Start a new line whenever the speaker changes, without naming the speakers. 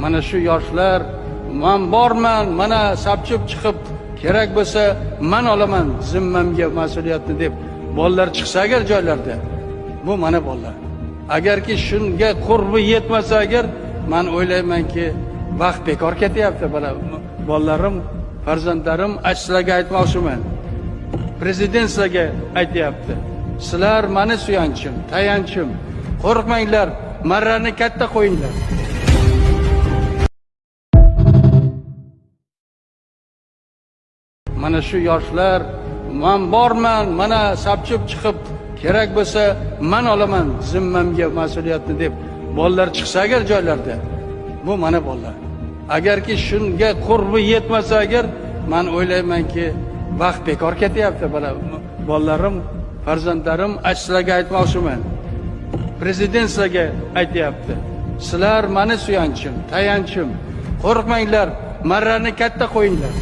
Mana shu yoshlar, men borman, mana sapchib chiqib kerak bo'lsa men olaman zimmamga mas'uliyatni deb bolalar chiqsa agar joylarda, bu mana bolalar. Agarki shunga qurbi yetmasa agar, men o'ylaymanki vaqt bekor ketyapti. Bolalarim, farzandlarim sizlarga aytmoqchiman. Prezident sizlarga aytyapti. Sizlar meni suyanchim, tayanchim. Qo'rqmanglar, marrani katta qo'yinglar. Mana shu yoshlar, men borman, mana sapchib chiqib kerak bo'lsa men olaman zimmamga mas'uliyatni deb bolalar chiqsa agar joylarda, bu mana bolalar. Agarki shunga qurbi yetmasa agar, men o'ylaymanki vaqt bekor ketyapti. Bolalarim, farzandlarim sizlarga aytmoqchiman. Prezident sizlarga aytyapti. Sizlar meni suyanchim, tayanchim. Qo'rqmanglar, marrani katta qo'yinglar.